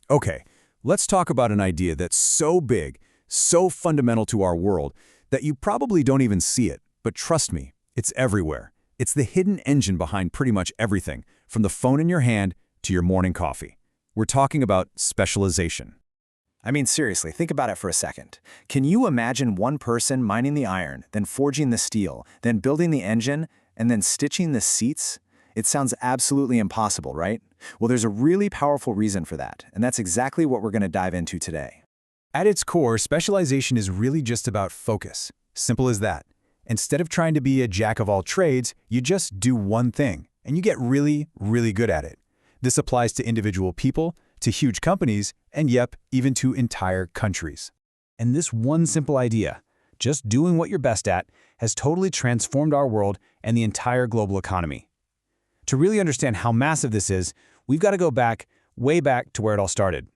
Okay, let's talk about an idea that's so big, so fundamental to our world, that you probably don't even see it. But trust me, it's everywhere. It's the hidden engine behind pretty much everything, from the phone in your hand to your morning coffee. We're talking about specialization. I mean, seriously, think about it for a second. Can you imagine one person mining the iron, then forging the steel, then building the engine, and then stitching the seats? It sounds absolutely impossible, right? Well, there's a really powerful reason for that, and that's exactly what we're going to dive into today. At its core, specialization is really just about focus. Simple as that. Instead of trying to be a jack of all trades, you just do one thing, and you get really, really good at it. This applies to individual people, to huge companies, and yep, even to entire countries. And this one simple idea, just doing what you're best at, has totally transformed our world and the entire global economy. To really understand how massive this is, we've got to go back, way back to where it all started.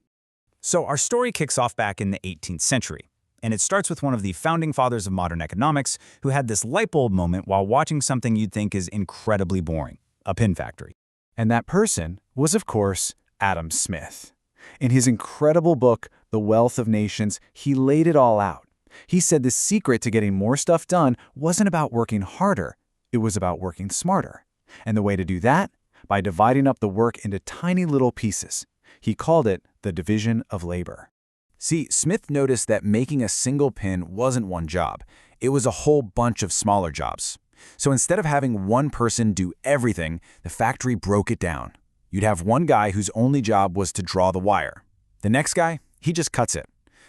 So our story kicks off back in the 18th century, and it starts with one of the founding fathers of modern economics who had this light bulb moment while watching something you'd think is incredibly boring, a pin factory. And that person was, of course, Adam Smith. In his incredible book, The Wealth of Nations, he laid it all out. He said the secret to getting more stuff done wasn't about working harder, it was about working smarter. And the way to do that? By dividing up the work into tiny little pieces. He called it the division of labor. See, Smith noticed that making a single pin wasn't one job. It was a whole bunch of smaller jobs. So instead of having one person do everything, the factory broke it down. You'd have one guy whose only job was to draw the wire. The next guy, he just cuts it.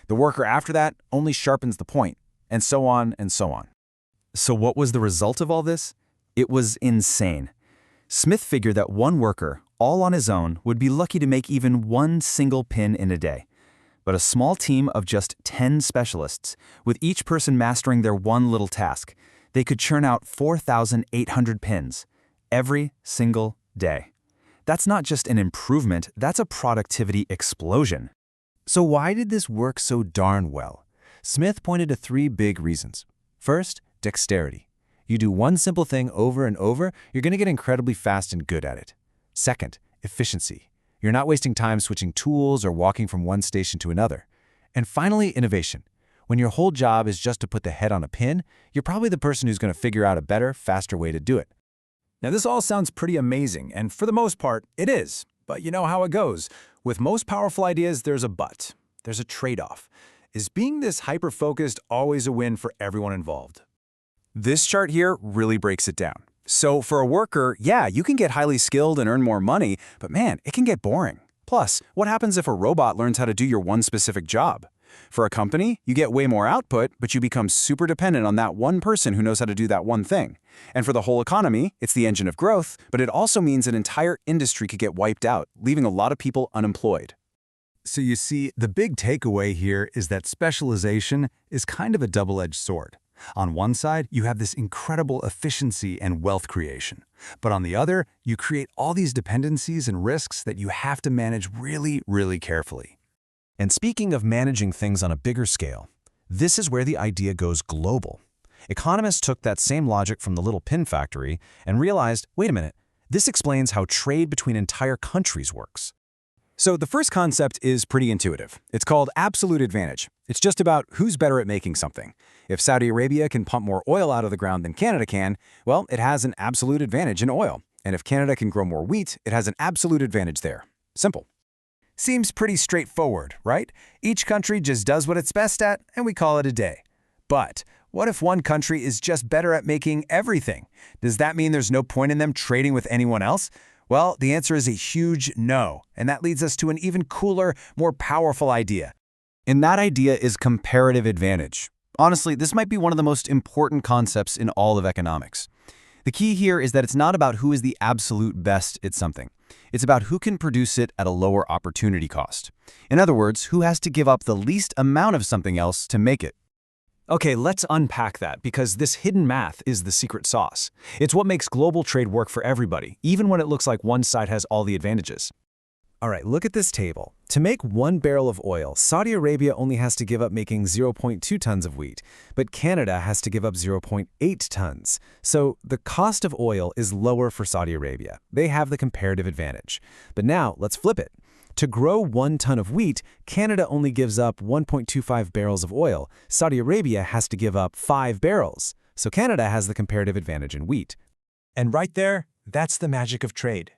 The worker after that only sharpens the point, and so on and so on. So what was the result of all this? It was insane. Smith figured that one worker, all on his own, would be lucky to make even one single pin in a day. But a small team of just 10 specialists, with each person mastering their one little task, they could churn out 4,800 pins every single day. That's not just an improvement, that's a productivity explosion. So why did this work so darn well? Smith pointed to 3 big reasons. First, dexterity. You do one simple thing over and over, you're going to get incredibly fast and good at it. Second, efficiency. You're not wasting time switching tools or walking from one station to another. And finally, innovation. When your whole job is just to put the head on a pin, you're probably the person who's going to figure out a better, faster way to do it. Now this all sounds pretty amazing, and for the most part, it is. But you know how it goes. With most powerful ideas, there's a but. There's a trade-off. Is being this hyper-focused always a win for everyone involved? This chart here really breaks it down. So for a worker, yeah, you can get highly skilled and earn more money, but man, it can get boring. Plus, what happens if a robot learns how to do your one specific job? For a company, you get way more output, but you become super dependent on that one person who knows how to do that one thing. And for the whole economy, it's the engine of growth, but it also means an entire industry could get wiped out, leaving a lot of people unemployed. So you see, the big takeaway here is that specialization is kind of a double-edged sword. On one side, you have this incredible efficiency and wealth creation. But on the other, you create all these dependencies and risks that you have to manage really, really carefully. And speaking of managing things on a bigger scale, this is where the idea goes global. Economists took that same logic from the little pin factory and realized, wait a minute, this explains how trade between entire countries works. So the first concept is pretty intuitive. It's called absolute advantage. It's just about who's better at making something. If Saudi Arabia can pump more oil out of the ground than Canada can, well, it has an absolute advantage in oil. And if Canada can grow more wheat, it has an absolute advantage there. Simple. Seems pretty straightforward, right? Each country just does what it's best at, and we call it a day. But what if one country is just better at making everything? Does that mean there's no point in them trading with anyone else? Well, the answer is a huge no, and that leads us to an even cooler, more powerful idea. And that idea is comparative advantage. Honestly, this might be one of the most important concepts in all of economics. The key here is that it's not about who is the absolute best at something. It's about who can produce it at a lower opportunity cost. In other words, who has to give up the least amount of something else to make it. Okay, let's unpack that, because this hidden math is the secret sauce. It's what makes global trade work for everybody, even when it looks like one side has all the advantages. All right, look at this table. To make 1 barrel of oil, Saudi Arabia only has to give up making 0.2 tons of wheat, but Canada has to give up 0.8 tons. So the cost of oil is lower for Saudi Arabia. They have the comparative advantage. But now let's flip it. To grow 1 ton of wheat, Canada only gives up 1.25 barrels of oil. Saudi Arabia has to give up 5 barrels. So Canada has the comparative advantage in wheat. And right there, that's the magic of trade.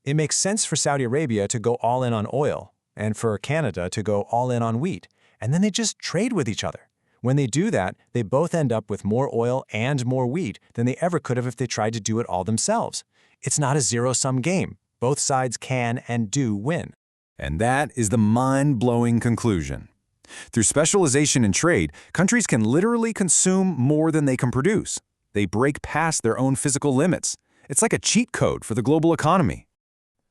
It makes sense for Saudi Arabia to go all in on oil, and for Canada to go all in on wheat, and then they just trade with each other. When they do that, they both end up with more oil and more wheat than they ever could have if they tried to do it all themselves. It's not a zero-sum game. Both sides can and do win. And that is the mind-blowing conclusion. Through specialization in trade, countries can literally consume more than they can produce. They break past their own physical limits. It's like a cheat code for the global economy.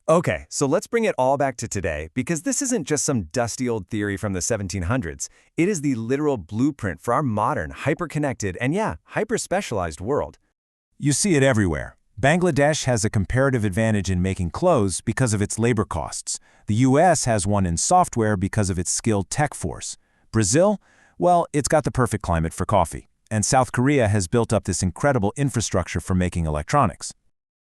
Okay, so let's bring it all back to today, because this isn't just some dusty old theory from the 1700s. It is the literal blueprint for our modern, hyper-connected, and hyper-specialized world. You see it everywhere. Bangladesh has a comparative advantage in making clothes because of its labor costs. The US has one in software because of its skilled tech force. Brazil? Well, it's got the perfect climate for coffee. And South Korea has built up this incredible infrastructure for making electronics.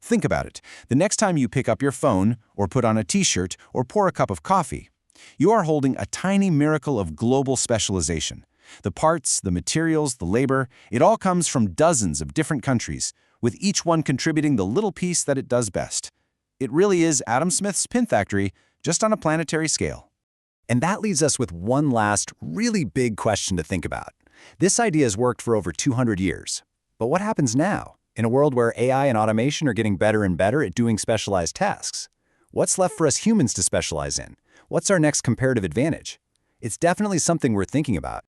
Think about it. The next time you pick up your phone, or put on a t-shirt, or pour a cup of coffee, you are holding a tiny miracle of global specialization. The parts, the materials, the labor, it all comes from dozens of different countries, with each one contributing the little piece that it does best. It really is Adam Smith's pin factory, just on a planetary scale. And that leaves us with one last, really big question to think about. This idea has worked for over 200 years. But what happens now? In a world where AI and automation are getting better and better at doing specialized tasks, what's left for us humans to specialize in? What's our next comparative advantage? It's definitely something we're thinking about.